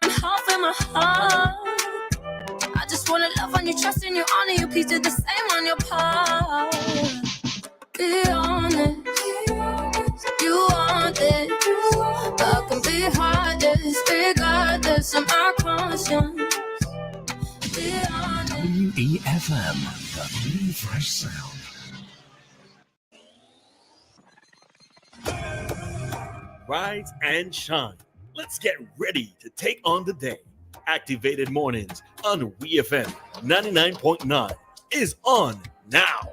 half in my heart. I just wanna love on you, trust in you, honor you, please do the same on your part. Be honest, you want this, but I can be heartless, regardless of my conscience. Be honest. WEFM, the new fresh sound. Rise and shine. Let's get ready to take on the day. Activated Mornings on WEFM 99.9 is on now.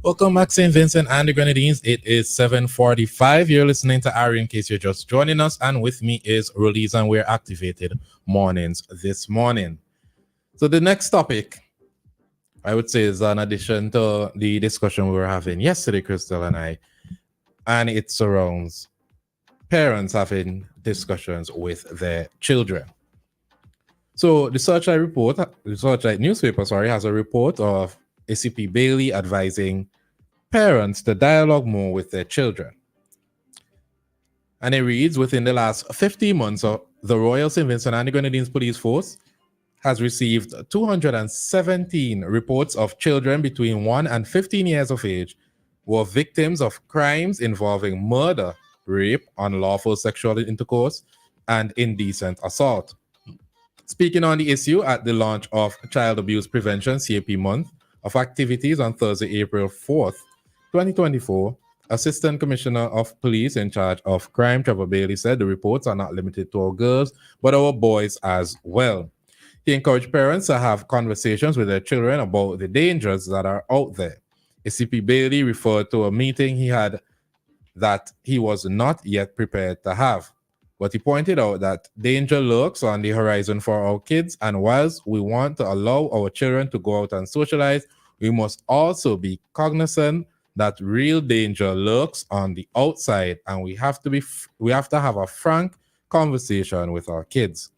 Welcome back, St. Vincent and the Grenadines. It is 7:45. You're listening to Ari in case you're just joining us. And with me is Roleza, and we're Activated Mornings this morning. So the next topic, I would say, is an addition to the discussion we were having yesterday, Crystal and I. And it surrounds parents having discussions with their children. So the Searchlight newspaper, has a report of ACP Bailey advising parents to dialogue more with their children. And it reads, within the last 15 months, the Royal St. Vincent and the Grenadines Police Force has received 217 reports of children between 1 and 15 years of age who are victims of crimes involving murder, rape, unlawful sexual intercourse, and indecent assault. Speaking on the issue at the launch of Child Abuse Prevention CAP Month of activities on Thursday, April 4th, 2024, Assistant Commissioner of Police in charge of crime, Trevor Bailey, said the reports are not limited to our girls, but our boys as well. He encouraged parents to have conversations with their children about the dangers that are out there. ACP Bailey referred to a meeting he had that he was not yet prepared to have. But he pointed out that danger lurks on the horizon for our kids, and whilst we want to allow our children to go out and socialize, we must also be cognizant that real danger lurks on the outside, and we have to have a frank conversation with our kids.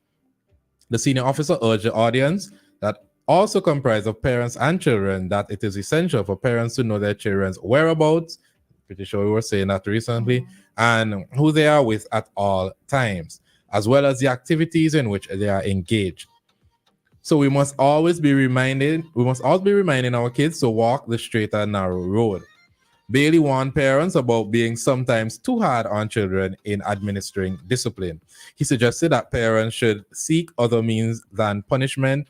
The senior officer urged the audience, that also comprised of parents and children, that it is essential for parents to know their children's whereabouts, pretty sure we were saying that recently, and who they are with at all times, as well as the activities in which they are engaged. So we must always be reminding our kids to walk the straight and narrow road. Bailey warned parents about being sometimes too hard on children in administering discipline. He suggested that parents should seek other means than punishment,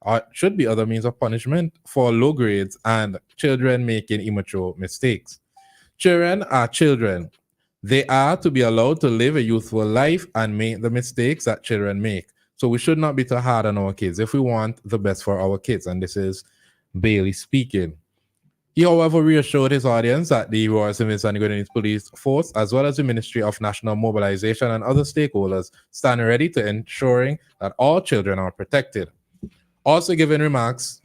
or should be other means of punishment for low grades and children making immature mistakes. Children are children. They are to be allowed to live a youthful life and make the mistakes that children make. So we should not be too hard on our kids if we want the best for our kids. And this is Bailey speaking. He, however, reassured his audience that the Royal St. Vincent and the Grenadines Police Force, as well as the Ministry of National Mobilization and other stakeholders, stand ready to ensuring that all children are protected. Also giving remarks,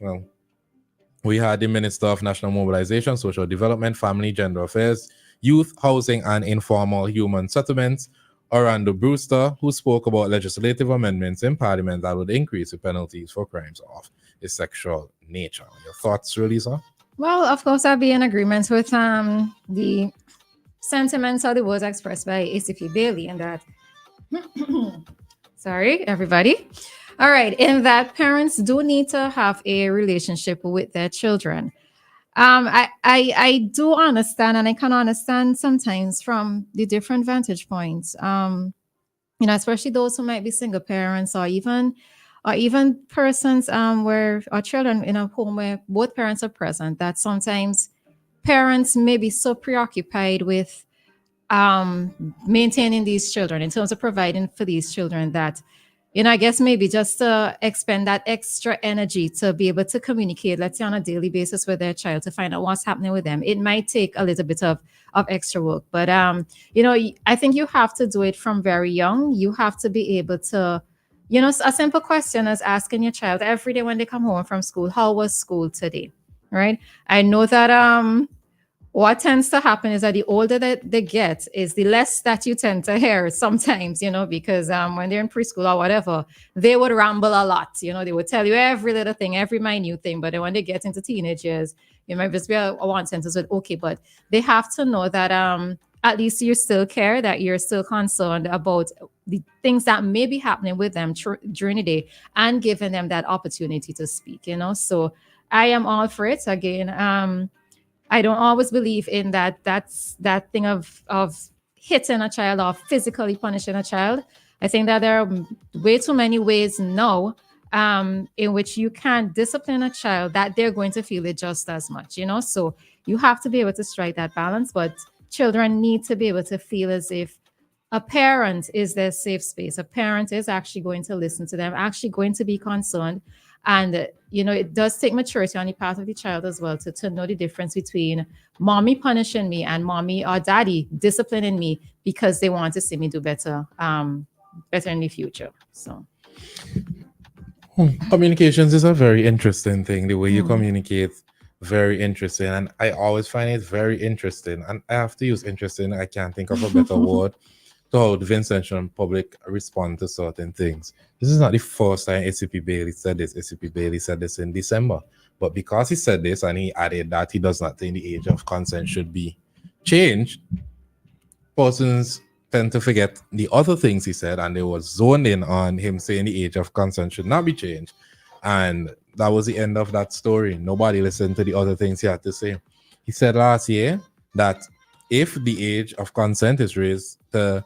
we had the Minister of National Mobilization, Social Development, Family, Gender Affairs, Youth, Housing, and Informal Human Settlements, Orlando Brewster, who spoke about legislative amendments in Parliament that would increase the penalties for crimes of a sexual nature. Your thoughts, Roleza? Well, of course, I'll be in agreement with the sentiments or the words expressed by ACP Bailey, and that sorry, everybody. All right, in that parents do need to have a relationship with their children. I do understand, and I can understand sometimes from the different vantage points. Especially those who might be single parents, or even persons where or children in a home where both parents are present, that sometimes parents may be so preoccupied with maintaining these children in terms of providing for these children that, I guess maybe just to expend that extra energy to be able to communicate, let's say on a daily basis with their child, to find out what's happening with them. It might take a little bit of extra work, but I think you have to do it from very young. You have to be able to, a simple question is asking your child every day when they come home from school, how was school today? Right? I know that what tends to happen is that the older that they get is the less that you tend to hear sometimes, because when they're in preschool or whatever, they would ramble a lot. They would tell you every little thing, every minute thing. But then when they get into teenage years, you might just be a one sentence with okay, but they have to know that at least you still care, that you're still concerned about the things that may be happening with them during the day and giving them that opportunity to speak, So I am all for it. Again, I don't always believe in that's that thing of hitting a child or physically punishing a child. I think that there are way too many ways now in which you can discipline a child that they're going to feel it just as much, So you have to be able to strike that balance, but children need to be able to feel as if a parent is their safe space. A parent is actually going to listen to them, actually going to be concerned. And, it does take maturity on the part of the child as well to know the difference between mommy punishing me and mommy or daddy disciplining me because they want to see me do better, better in the future. So. Communications is a very interesting thing. The way you communicate, very interesting. And I always find it very interesting. And I have to use interesting. I can't think of a better word to how the Vincent and public respond to certain things. This is not the first time ACP Bailey said this. ACP Bailey said this in December. But because he said this and he added that he does not think the age of consent should be changed, persons tend to forget the other things he said, and they were zoned in on him saying the age of consent should not be changed. And that was the end of that story. Nobody listened to the other things he had to say. He said last year that if the age of consent is raised to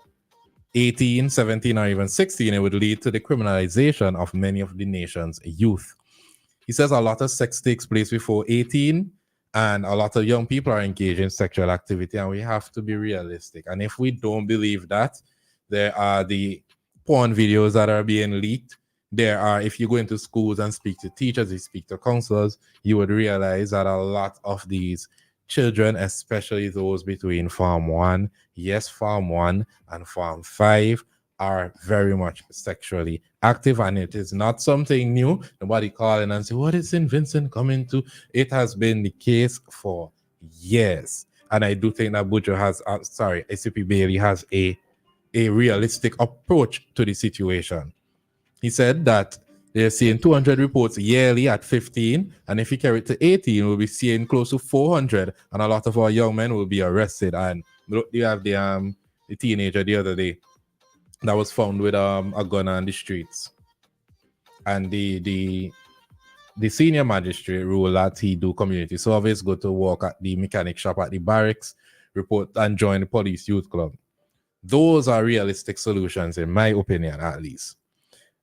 18, 17, or even 16, it would lead to the criminalization of many of the nation's youth. He says a lot of sex takes place before 18, and a lot of young people are engaged in sexual activity, and we have to be realistic. And if we don't believe that, there are the porn videos that are being leaked. There are, if you go into schools and speak to teachers, you speak to counselors, you would realize that a lot of these children, especially those between Farm 1, Farm 1 and Farm 5, are very much sexually active, and it is not something new. Nobody calling and say, what is St. Vincent coming to? It has been the case for years. And I do think that ACP Bailey has a realistic approach to the situation. He said that they're seeing 200 reports yearly at 15, and if you carry it to 18, we'll be seeing close to 400, and a lot of our young men will be arrested. And you have the teenager the other day that was found with a gun on the streets, and the senior magistrate ruled that he do community service, go to work at the mechanic shop at the barracks, report and join the police youth club. Those are realistic solutions, in my opinion, at least.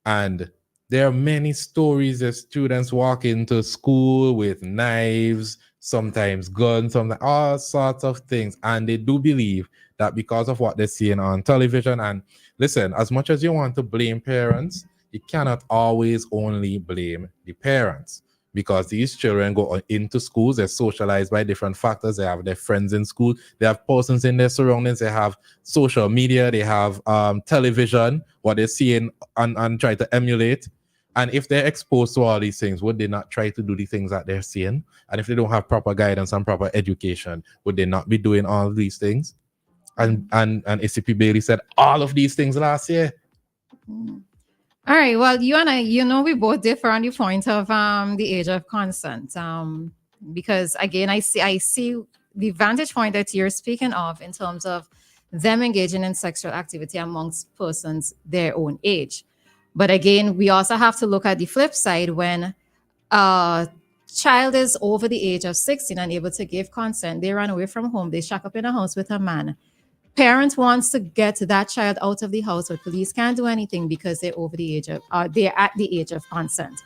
And there are many stories of students walk into school with knives, sometimes guns, all sorts of things. And they do believe that because of what they're seeing on television. And listen, as much as you want to blame parents, you cannot always only blame the parents, because these children go into schools, they're socialized by different factors. They have their friends in school, they have persons in their surroundings, they have social media, they have television, what they're seeing and try to emulate. And if they're exposed to all these things, would they not try to do the things that they're seeing? And if they don't have proper guidance and proper education, would they not be doing all of these things? And ACP Bailey said all of these things last year. All right. Well, you and I, we both differ on the point of the age of consent. Because again, I see the vantage point that you're speaking of in terms of them engaging in sexual activity amongst persons their own age. But again, we also have to look at the flip side when a child is over the age of 16 and able to give consent. They run away from home. They shack up in a house with a man. Parent wants to get that child out of the house, but police can't do anything because they're over the age of, they're at the age of consent.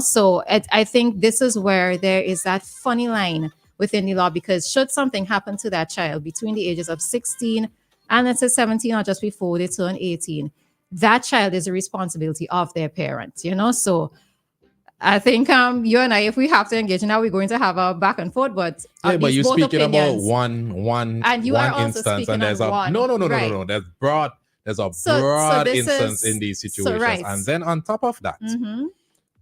So I think this is where there is that funny line within the law, because should something happen to that child between the ages of 16 and let's say 17 or just before they turn 18, that child is a responsibility of their parents, So I think you and I, if we have to engage now, we're going to have a back and forth. But but you're speaking about one and you are instance, and there's one. No. There's broad. There's a broad instance in these situations, right. And then on top of that,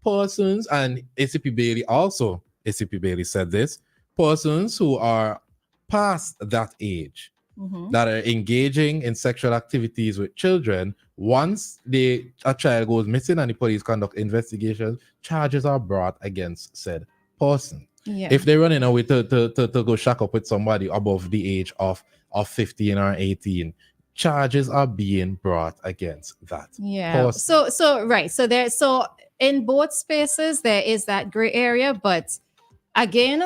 persons, and ACP Bailey said this: persons who are past that age Mhm. that are engaging in sexual activities with children, once a child goes missing and the police conduct investigations, charges are brought against said person. Yeah. If they're running away to go shack up with somebody above the age of 15 or 18, charges are being brought against that Yeah. person. So right. So in both spaces there is that gray area, but again,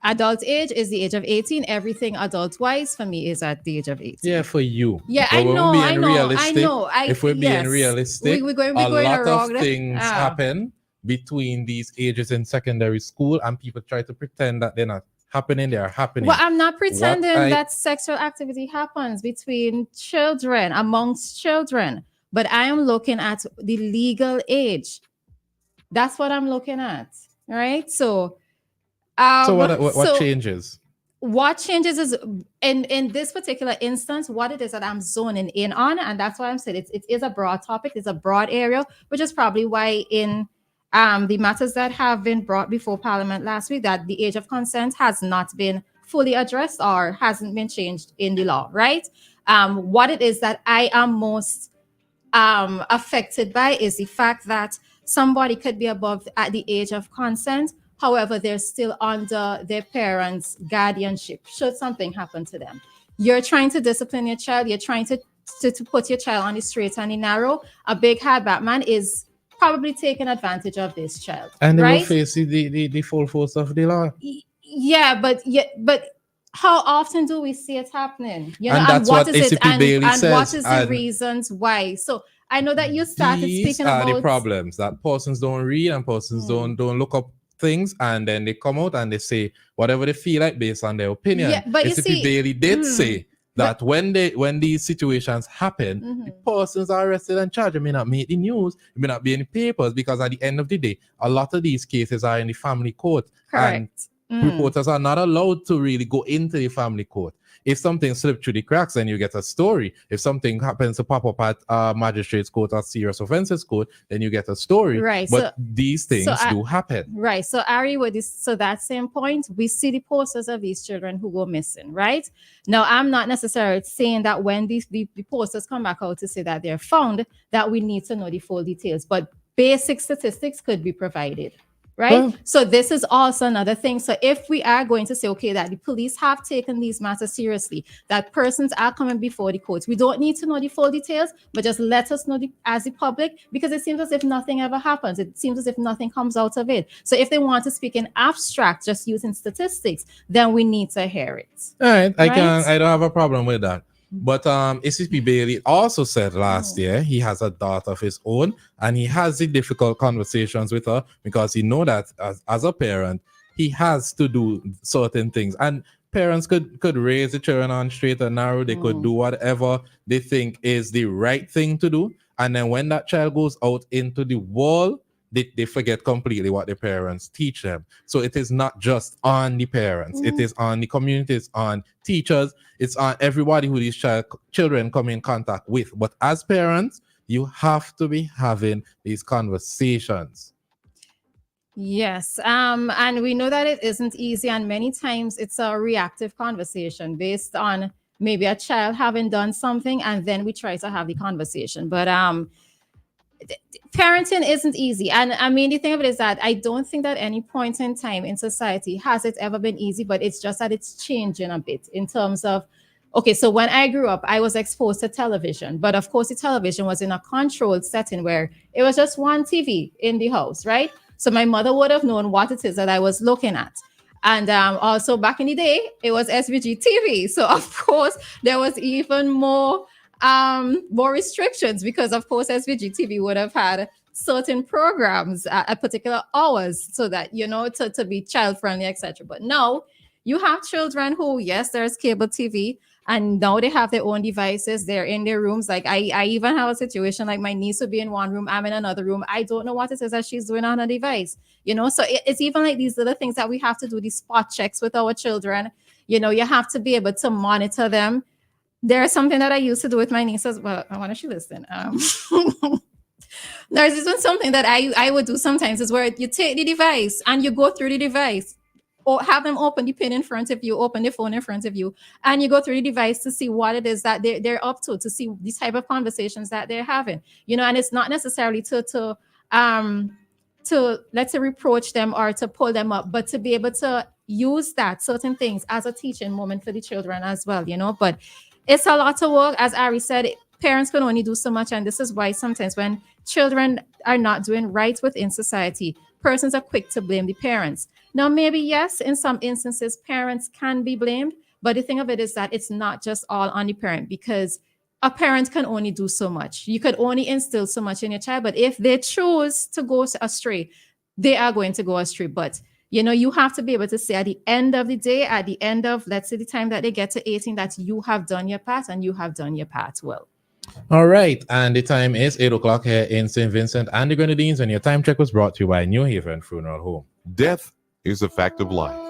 adult age is the age of 18. Everything adult wise for me is at the age of 18. Yeah, for you. Yeah, But I when know, we're I being know, realistic, I know. if we're being Yes. realistic, we're going a lot around. of things happen between these ages in secondary school, and people try to pretend that they're not happening. They are happening. Well, I'm not pretending I- that sexual activity happens between children, amongst children, but I am looking at the legal age. That's what I'm looking at, right? So what changes? What changes is in this particular instance, what it is that I'm zoning in on, and that's why I'm saying it is a broad topic, it's a broad area, which is probably why in the matters that have been brought before Parliament last week, that the age of consent has not been fully addressed or hasn't been changed in the law, right? What it is that I am most affected by is the fact that somebody could be above at the age of consent. However, they're still under their parents' guardianship should something happen to them. You're trying to discipline your child. You're trying to put your child on the straight and the narrow. A big hard Batman is probably taking advantage of this child. And they right? will face the full force of the law. Yeah, but how often do we see it happening? You know, And that's what is it? ACP Bailey And what says, is the and reasons why? So I know that you started these speaking are about the problems that persons don't read and persons don't look up things, and then they come out and they say whatever they feel like based on their opinion. Yeah, but you ACP see- Bailey did say that when these situations happen, the persons are arrested and charged. It may not make the news, it may not be in the papers, because at the end of the day, a lot of these cases are in the family court. Correct. And reporters are not allowed to really go into the family court. If something slipped through the cracks, then you get a story. If something happens to pop up at magistrate's court or serious offences court, then you get a story. Right. But these things do happen. Right. So Ari, with this, so that same point, we see the posters of these children who go missing, right? Now, I'm not necessarily saying that when the posters come back out to say that they're found, that we need to know the full details, but basic statistics could be provided. Right. Well, so this is also another thing. So if we are going to say, okay, that the police have taken these matters seriously, that persons are coming before the courts, we don't need to know the full details, but just let us know as the public, because it seems as if nothing ever happens. It seems as if nothing comes out of it. So if they want to speak in abstract, just using statistics, then we need to hear it. All right. I Right? don't have a problem with that. But ACP Bailey also said last year he has a daughter of his own, and he has the difficult conversations with her because he know that as a parent, he has to do certain things. And parents could raise the children on straight and narrow. They could do whatever they think is the right thing to do. And then when that child goes out into the world, they forget completely what their parents teach them. So it is not just on the parents. It is on the community. It's on teachers. It's on everybody who these children come in contact with. But as parents, you have to be having these conversations. Yes. And we know that it isn't easy. And many times it's a reactive conversation based on maybe a child having done something, and then we try to have the conversation. But parenting isn't easy. And I mean, the thing of it is that I don't think that any point in time in society has it ever been easy, but it's just that it's changing a bit in terms of, okay, so when I grew up, I was exposed to television, but of course the television was in a controlled setting where it was just one TV in the house, right? So my mother would have known what it is that I was looking at. And also back in the day, it was SVG TV. So of course there was even more restrictions, because of course SVG TV would have had certain programs at particular hours so that, you know, to be child friendly, etc. But now you have children who, yes, there's cable TV, and now they have their own devices. They're in their rooms. Like I even have a situation like my niece would be in one room, I'm in another room. I don't know what it is that she's doing on her device, you know. So it's even like these little things that we have to do, these spot checks with our children. You know, you have to be able to monitor them. There's something that I used to do with my nieces. Well, I want to she listen. There's even something that I would do sometimes is where you take the device and you go through the device. or have them open the pin in front of you, open the phone in front of you, and you go through the device to see what it is that they're up to see the type of conversations that they're having, and it's not necessarily to let's say reproach them or to pull them up, but to be able to use that certain things as a teaching moment for the children as well, but it's a lot of work. As Ari said, parents can only do so much, and this is why sometimes when children are not doing right within society, persons are quick to blame the parents. Now, maybe, yes, in some instances, parents can be blamed, but the thing of it is that it's not just all on the parent, because a parent can only do so much. You could only instill so much in your child, but if they choose to go astray, they are going to go astray. But, you have to be able to say at the end of the day, at the end of, let's say, the time that they get to 18, that you have done your part and you have done your part well. All right, and the time is 8 o'clock here in St. Vincent and the Grenadines, and your time check was brought to you by New Haven Funeral Home. Death is a fact of life.